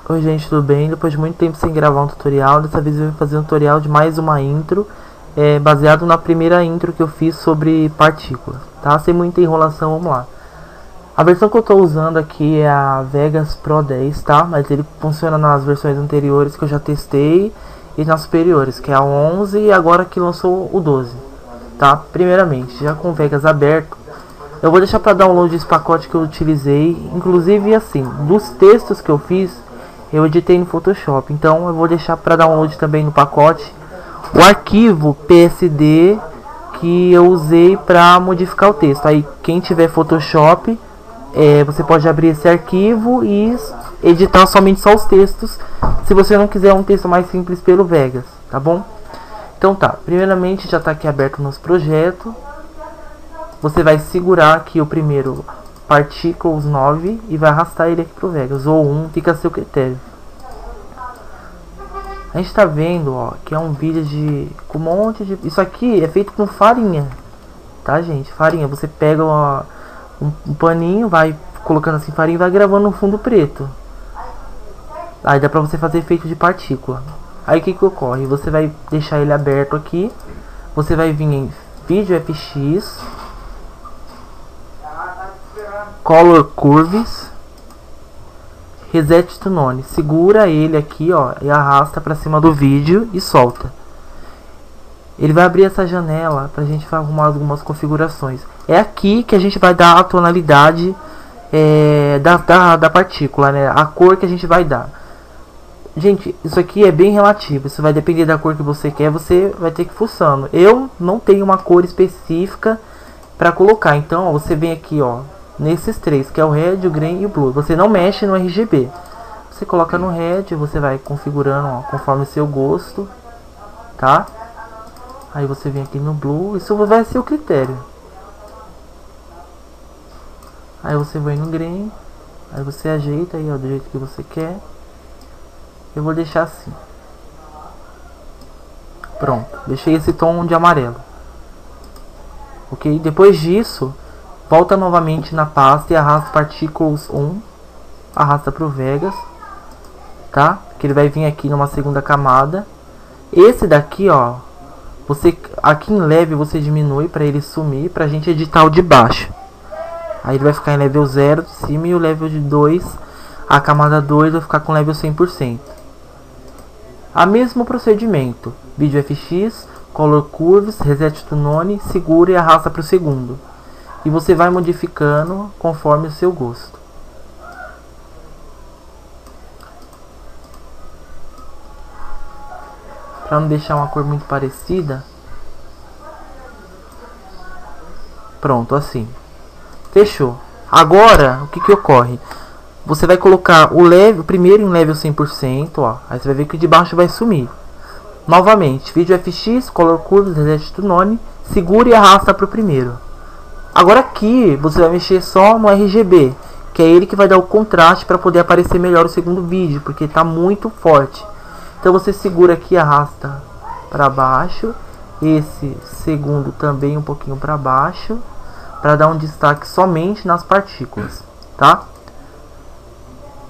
Oi gente, tudo bem? Depois de muito tempo sem gravar um tutorial, dessa vez eu vou fazer um tutorial de mais uma intro, baseado na primeira intro que eu fiz sobre partículas, tá? Sem muita enrolação, vamos lá. A versão que eu estou usando aqui é a Vegas Pro 10, tá? Mas ele funciona nas versões anteriores que eu já testei e nas superiores, que é a 11 e agora que lançou o 12, tá? Primeiramente, já com o Vegas aberto, eu vou deixar para download esse pacote que eu utilizei, inclusive assim, dos textos que eu fiz, eu editei no Photoshop, então eu vou deixar para download também no pacote o arquivo PSD que eu usei para modificar o texto. Aí quem tiver Photoshop, você pode abrir esse arquivo e editar somente só os textos, se você não quiser um texto mais simples pelo Vegas, tá bom? Então tá, primeiramente já está aqui aberto o nosso projeto. Você vai segurar aqui o primeiro Particles 9 e vai arrastar ele aqui pro Vegas, ou 1, fica a seu critério. A gente tá vendo, ó, que é um vídeo com um monte de... Isso aqui é feito com farinha, tá, gente? Farinha, você pega um paninho, vai colocando assim farinha e vai gravando no fundo preto. Aí dá pra você fazer efeito de partícula. Aí o que que ocorre? Você vai deixar ele aberto aqui, você vai vir em Vídeo FX, Color Curves, Reset to None. Segura ele aqui, ó, e arrasta para cima do vídeo e solta. Ele vai abrir essa janela pra gente arrumar algumas configurações. É aqui que a gente vai dar a tonalidade da partícula, né? A cor que a gente vai dar. Gente, isso aqui é bem relativo. Isso vai depender da cor que você quer. Você vai ter que ir fuçando. Eu não tenho uma cor específica para colocar. Então, ó, você vem aqui, ó, nesses três, que é o Red, o Green e o Blue. Você não mexe no RGB. Você coloca no Red, você vai configurando, ó, conforme o seu gosto, tá? Aí você vem aqui no Blue, isso vai ser o critério. Aí você vai no Green, aí você ajeita aí, ó, do jeito que você quer. Eu vou deixar assim. Pronto, deixei esse tom de amarelo. Ok? Depois disso, volta novamente na pasta e arrasta Particles 1. Arrasta para o Vegas, tá? Que ele vai vir aqui numa segunda camada. Esse daqui, ó, você aqui em leve você diminui para ele sumir, pra gente editar o de baixo. Aí ele vai ficar em level 0 de cima e o level de 2, a camada 2 vai ficar com level 100%. A mesmo procedimento, Vídeo FX, Color Curves, Reset to None, segura e arrasta para o segundo. E você vai modificando conforme o seu gosto. Para não deixar uma cor muito parecida. Pronto, assim. Fechou. Agora, o que que ocorre? Você vai colocar o primeiro em level 100%, ó. Aí você vai ver que o de baixo vai sumir. Novamente, Vídeo FX, Color Curves, Reset to None, segura e arrasta para o primeiro. Agora aqui você vai mexer só no RGB, que é ele que vai dar o contraste para poder aparecer melhor o segundo vídeo, porque está muito forte. Então você segura aqui e arrasta para baixo, esse segundo também um pouquinho para baixo, para dar um destaque somente nas partículas, tá?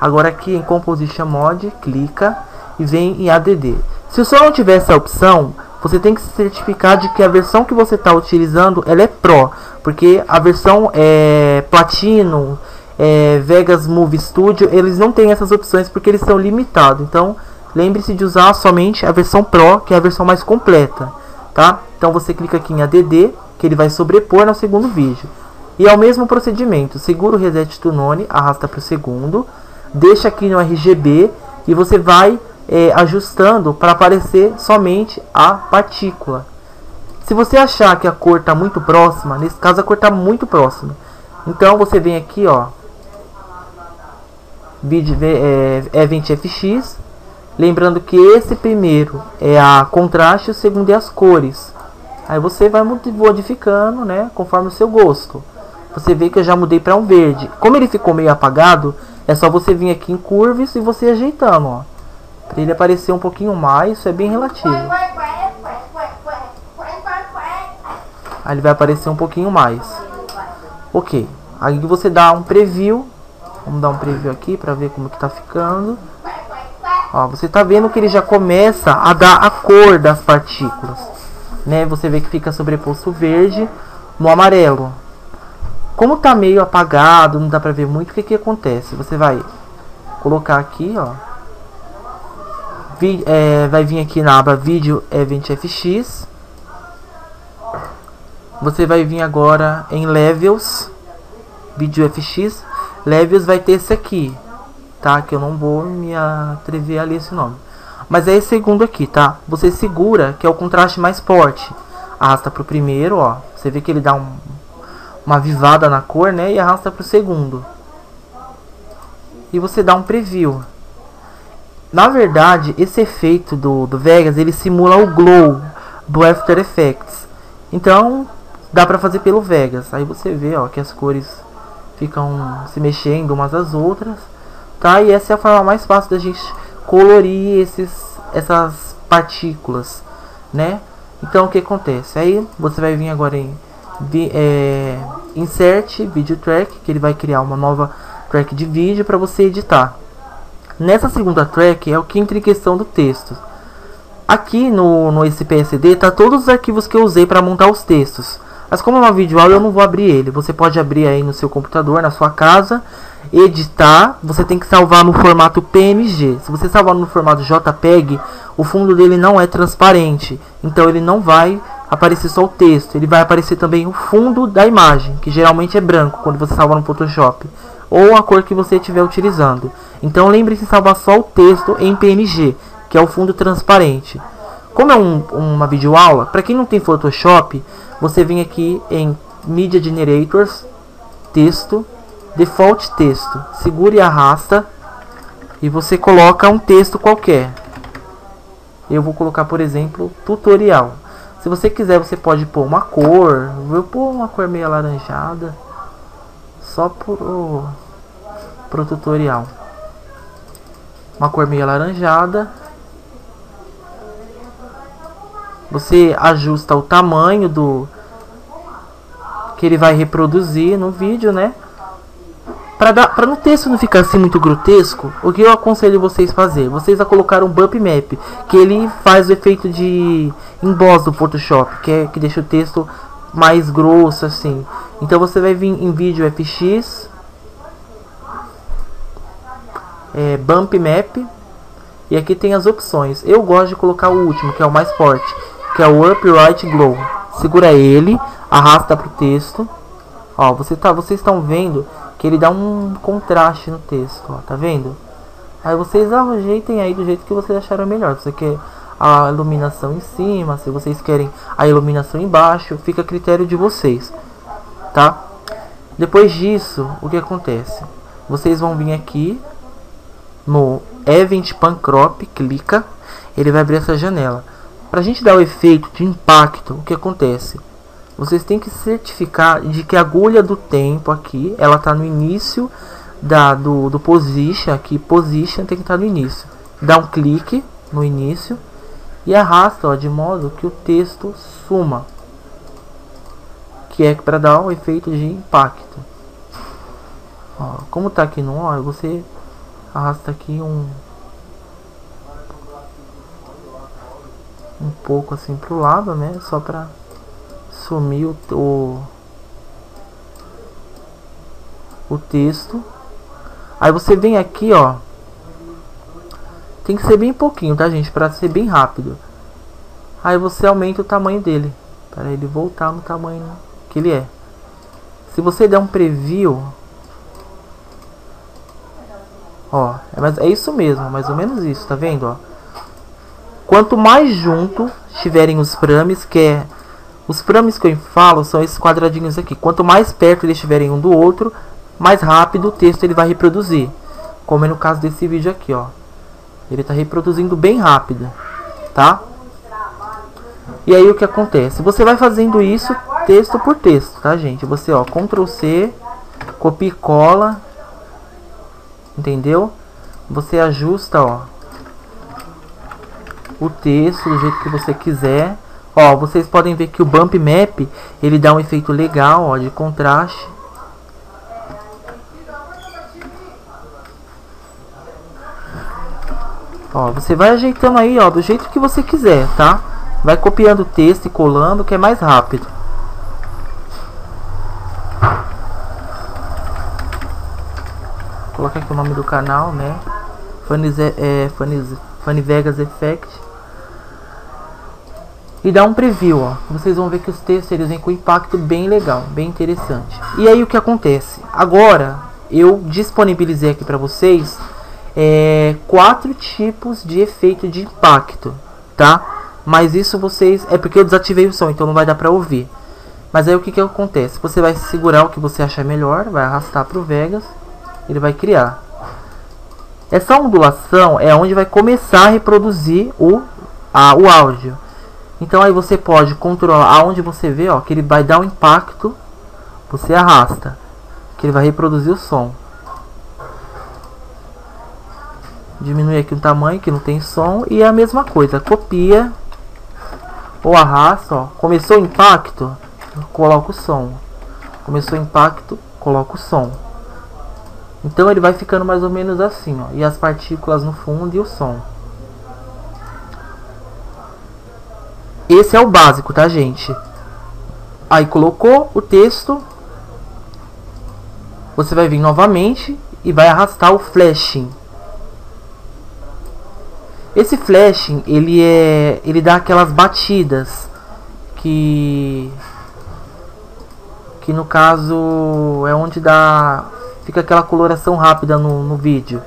Agora aqui em Composition Mode, clica e vem em ADD. Se o senhor não tiver essa opção, você tem que se certificar de que a versão que você está utilizando ela é Pro, porque a versão Platinum, Vegas Movie Studio, eles não têm essas opções porque eles são limitados. Então lembre-se de usar somente a versão Pro, que é a versão mais completa, tá? Então você clica aqui em ADD, que ele vai sobrepor no segundo vídeo. E é o mesmo procedimento, segura o Reset to None, arrasta para o segundo, deixa aqui no RGB e você vai ajustando para aparecer somente a partícula. Se você achar que a cor está muito próxima, nesse caso a cor está muito próxima, então você vem aqui, ó, Event FX, lembrando que esse primeiro é a contraste e o segundo é as cores. Aí você vai modificando, né, conforme o seu gosto. Você vê que eu já mudei para um verde. Como ele ficou meio apagado, é só você vir aqui em Curves e você ajeitando, ó, para ele aparecer um pouquinho mais. Isso é bem relativo. Aí ele vai aparecer um pouquinho mais. Ok. Aí você dá um preview. Vamos dar um preview aqui para ver como que tá ficando. Ó, você tá vendo que ele já começa a dar a cor das partículas, né? Você vê que fica sobreposto o verde no amarelo. Como tá meio apagado, não dá pra ver muito, o que que acontece? Você vai colocar aqui, ó. Vai vir aqui na aba Vídeo Event FX. Você vai vir agora em Levels, Vídeo FX. Levels vai ter esse aqui, tá? Que eu não vou me atrever a ler esse nome. Mas é esse segundo aqui, tá? Você segura, que é o contraste mais forte. Arrasta pro primeiro, ó. Você vê que ele dá uma avivada na cor, né? E arrasta pro segundo. E você dá um preview. Na verdade, esse efeito do Vegas, ele simula o glow do After Effects. Então, dá pra fazer pelo Vegas. Aí você vê, ó, que as cores ficam se mexendo umas às outras, tá? E essa é a forma mais fácil da gente colorir essas partículas, né? Então, o que acontece? Aí, você vai vir agora em Insert Video Track, que ele vai criar uma nova track de vídeo para você editar. Nessa segunda track é o que entra em questão do texto. Aqui no esse PSD tá todos os arquivos que eu usei para montar os textos. Mas como é uma videoaula, eu não vou abrir ele. Você pode abrir aí no seu computador, na sua casa, editar. Você tem que salvar no formato PNG. Se você salvar no formato JPEG, o fundo dele não é transparente. Então ele não vai aparecer só o texto. Ele vai aparecer também o fundo da imagem, que geralmente é branco quando você salva no Photoshop, ou a cor que você estiver utilizando. Então lembre-se de salvar só o texto em PNG, que é o fundo transparente. Como é uma videoaula, para quem não tem Photoshop, você vem aqui em Media Generators, Texto, Default Texto. Segura e arrasta e você coloca um texto qualquer. Eu vou colocar, por exemplo, tutorial. Se você quiser, você pode pôr uma cor. Eu vou pôr uma cor meio alaranjada, só pro tutorial. Uma cor meio alaranjada. Você ajusta o tamanho que ele vai reproduzir no vídeo, né? Para no texto não ficar assim muito grotesco, o que eu aconselho vocês fazer? Vocês a colocar um bump map, que ele faz o efeito de emboss do Photoshop, que deixa o texto mais grosso assim. Então você vai vir em Vídeo FX, Bump Map, e aqui tem as opções. Eu gosto de colocar o último, que é o mais forte, que é o Upright Glow. Segura ele, arrasta para o texto. Ó, vocês estão vendo que ele dá um contraste no texto, ó, tá vendo? Aí vocês ajeitem aí do jeito que vocês acharam melhor. Se você quer a iluminação em cima, se vocês querem a iluminação embaixo, fica a critério de vocês, tá? Depois disso, o que acontece? Vocês vão vir aqui no Event Pan Crop, clica, ele vai abrir essa janela. Pra gente dar o efeito de impacto, o que acontece? Vocês têm que certificar de que a agulha do tempo aqui, ela tá no início do position, aqui position tem que estar no início. Dá um clique no início e arrasta, ó, de modo que o texto suma, que é para dar o efeito de impacto. Ó, como tá aqui no ó, você arrasta aqui um pouco assim pro lado, né, só para sumir o texto. Aí você vem aqui, ó, tem que ser bem pouquinho, tá, gente, para ser bem rápido. Aí você aumenta o tamanho dele para ele voltar no tamanho que ele é. Se você der um preview, ó, é isso mesmo, mais ou menos isso, tá vendo, ó? Quanto mais junto estiverem os frames, os frames que eu falo são esses quadradinhos aqui. Quanto mais perto eles estiverem um do outro, mais rápido o texto ele vai reproduzir. Como é no caso desse vídeo aqui, ó. Ele está reproduzindo bem rápido, tá? E aí o que acontece? Você vai fazendo isso texto por texto, tá, gente? Você, ó, Ctrl C, copia e cola, entendeu? Você ajusta, ó, o texto do jeito que você quiser. Ó, vocês podem ver que o Bump Map, ele dá um efeito legal, ó, de contraste. Ó, você vai ajeitando aí, ó, do jeito que você quiser, tá? Vai copiando o texto e colando, que é mais rápido. Vou colocar aqui o nome do canal, né? Funny Vegas Effect. E dá um preview, ó. Vocês vão ver que os textos eles vêm com impacto bem legal, bem interessante. E aí o que acontece? Agora eu disponibilizei aqui para vocês 4 tipos de efeito de impacto, tá? Mas isso vocês... é porque eu desativei o som, então não vai dar para ouvir. Mas aí o que acontece? Você vai segurar o que você achar melhor, vai arrastar para o Vegas, ele vai criar. Essa ondulação é onde vai começar a reproduzir o áudio. Então aí você pode controlar aonde você vê, ó, que ele vai dar um impacto, você arrasta, que ele vai reproduzir o som. Diminui aqui o tamanho que não tem som e é a mesma coisa, copia ou arrasta, ó. Começou o impacto, coloca o som. Começou o impacto, coloca o som. Então ele vai ficando mais ou menos assim, ó, e as partículas no fundo e o som. Esse é o básico, tá, gente? Aí colocou o texto, você vai vir novamente e vai arrastar o flashing. Esse flashing, ele dá aquelas batidas que no caso é onde fica aquela coloração rápida no vídeo.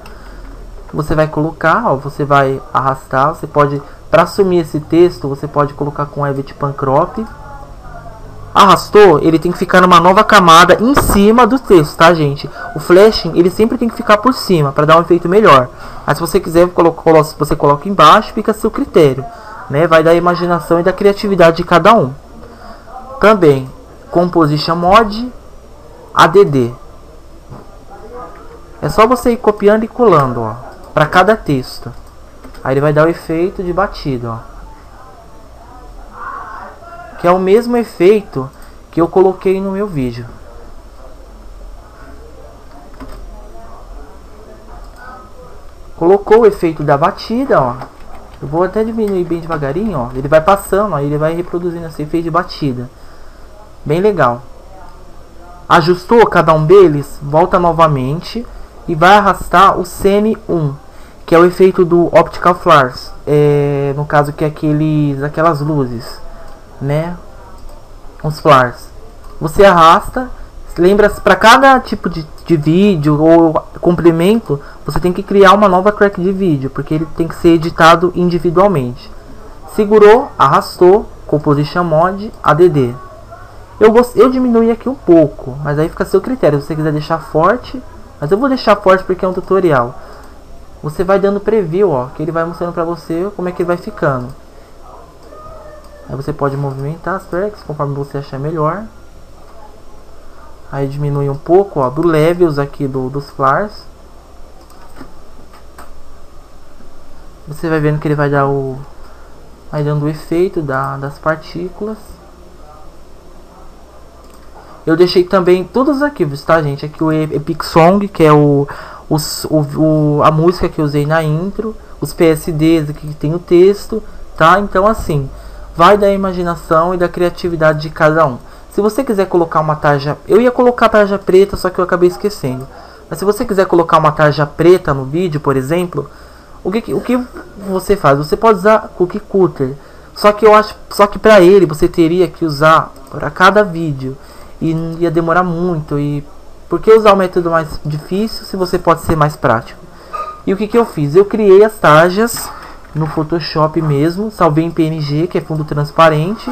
Você vai colocar, ó, você vai arrastar, você pode, para assumir esse texto, você pode colocar com Evit Pan Crop. Arrastou, ele tem que ficar numa nova camada em cima do texto, tá, gente? O flashing, ele sempre tem que ficar por cima, para dar um efeito melhor. Mas se você quiser, você coloca embaixo, fica a seu critério, né? Vai da imaginação e da criatividade de cada um. Também, Composition Mode, ADD. É só você ir copiando e colando, ó, para cada texto. Aí ele vai dar o efeito de batida, ó. Que é o mesmo efeito que eu coloquei no meu vídeo. Colocou o efeito da batida, ó. Eu vou até diminuir bem devagarinho, ó. Ele vai passando, ó, ele vai reproduzindo esse efeito de batida. Bem legal. Ajustou cada um deles, volta novamente e vai arrastar o Scene 1, que é o efeito do Optical Flares. No caso que é aquelas luzes, né? Os flares. Você arrasta. Lembra, para cada tipo de vídeo ou complemento, você tem que criar uma nova track de vídeo, porque ele tem que ser editado individualmente. Segurou, arrastou, Composition Mode, ADD. Eu diminui aqui um pouco, mas aí fica a seu critério. Se você quiser deixar forte, mas eu vou deixar forte porque é um tutorial. Você vai dando preview, ó, que ele vai mostrando pra você como é que ele vai ficando. Aí você pode movimentar as tracks conforme você achar melhor. Aí diminui um pouco, ó, do levels aqui dos flares. Você vai vendo que ele vai dar vai dando o efeito das partículas. Eu deixei também todos os arquivos, tá, gente? Aqui o Epic Song, que é a música que eu usei na intro, os PSDs aqui que tem o texto, tá? Então assim, vai da imaginação e da criatividade de cada um. Se você quiser colocar uma tarja, eu ia colocar tarja preta, só que eu acabei esquecendo. Mas se você quiser colocar uma tarja preta no vídeo, por exemplo, o que você faz? Você pode usar Cookie Cutter. Só que para ele você teria que usar para cada vídeo e ia demorar muito. E por que usar o método mais difícil se você pode ser mais prático? E o que eu fiz? Eu criei as tarjas no Photoshop mesmo, salvei em PNG, que é fundo transparente,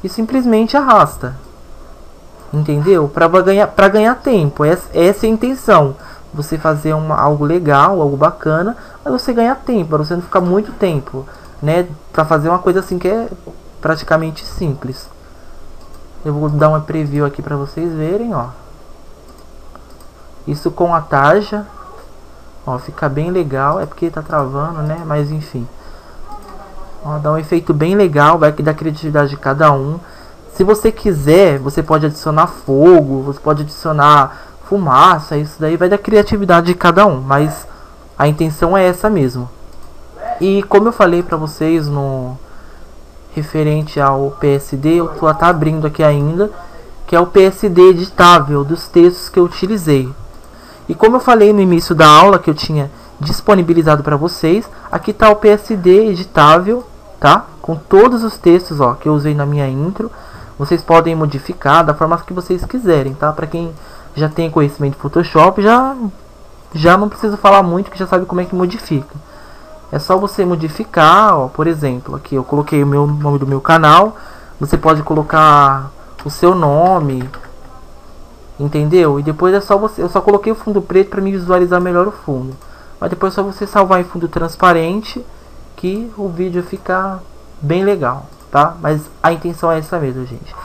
e simplesmente arrasta. Entendeu? Para ganhar tempo. Essa é a intenção. Você fazer algo legal, algo bacana, mas você ganhar tempo, para você não ficar muito tempo, né? Para fazer uma coisa assim que é praticamente simples. Eu vou dar uma preview aqui para vocês verem, ó. Isso com a tarja, ó, fica bem legal. É porque tá travando, né? Mas enfim, ó, dá um efeito bem legal, vai dar criatividade de cada um. Se você quiser, você pode adicionar fogo, você pode adicionar fumaça, isso daí vai da criatividade de cada um, mas a intenção é essa mesmo. E como eu falei pra vocês no referente ao PSD, eu tô até abrindo aqui ainda, que é o PSD editável dos textos que eu utilizei. E como eu falei no início da aula que eu tinha disponibilizado para vocês, aqui está o PSD editável, tá? Com todos os textos, ó, que eu usei na minha intro. Vocês podem modificar da forma que vocês quiserem, tá? Para quem já tem conhecimento de Photoshop, já não preciso falar muito, que já sabe como é que modifica. É só você modificar, ó, por exemplo, aqui eu coloquei o nome do meu canal. Você pode colocar o seu nome, entendeu? E depois é só você, eu só coloquei o fundo preto para me visualizar melhor o fundo. Mas depois é só você salvar em fundo transparente, que o vídeo fica bem legal, tá? Mas a intenção é essa mesmo, gente.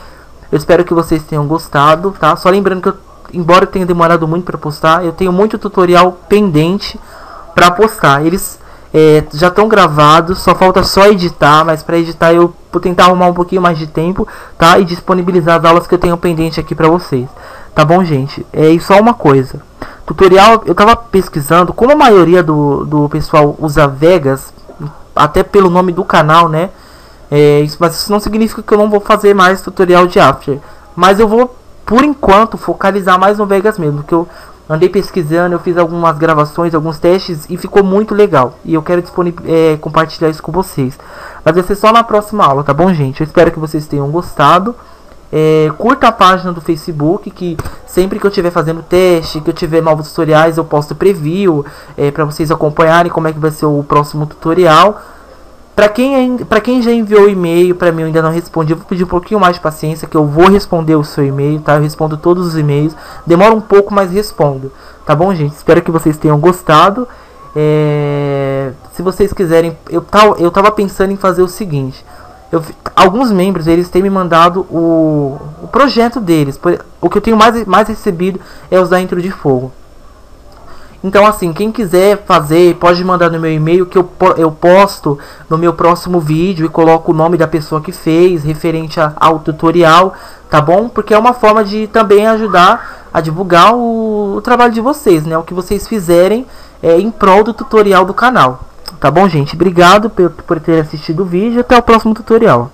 Eu espero que vocês tenham gostado, tá? Só lembrando que embora eu tenha demorado muito para postar, eu tenho muito tutorial pendente para postar. Eles já estão gravados, só falta só editar, mas para editar eu vou tentar arrumar um pouquinho mais de tempo, tá? E disponibilizar as aulas que eu tenho pendente aqui para vocês. Tá bom, gente? E só uma coisa. Tutorial, eu tava pesquisando, como a maioria do pessoal usa Vegas, até pelo nome do canal, né? Mas isso não significa que eu não vou fazer mais tutorial de After. Mas eu vou, por enquanto, focalizar mais no Vegas mesmo, que eu andei pesquisando, eu fiz algumas gravações, alguns testes e ficou muito legal. E eu quero compartilhar isso com vocês. Mas vai ser só na próxima aula, tá bom, gente? Eu espero que vocês tenham gostado. Curta a página do Facebook, que sempre que eu estiver fazendo teste, que eu tiver novos tutoriais, eu posto preview, para vocês acompanharem como é que vai ser o próximo tutorial. Para quem já enviou e-mail para mim, eu ainda não respondi, eu vou pedir um pouquinho mais de paciência, que eu vou responder o seu e-mail, tá? Eu respondo todos os e-mails, demora um pouco, mas respondo, tá bom, gente? Espero que vocês tenham gostado. Se vocês quiserem, eu tava pensando em fazer o seguinte. Alguns membros, eles têm me mandado o projeto deles. O que eu tenho mais recebido é os da Intro de Fogo. Então, assim, quem quiser fazer, pode mandar no meu e-mail, que eu posto no meu próximo vídeo e coloco o nome da pessoa que fez, referente ao tutorial, tá bom? Porque é uma forma de também ajudar a divulgar o trabalho de vocês, né? O que vocês fizerem em prol do tutorial do canal. Tá bom, gente? Obrigado por ter assistido o vídeo e até o próximo tutorial.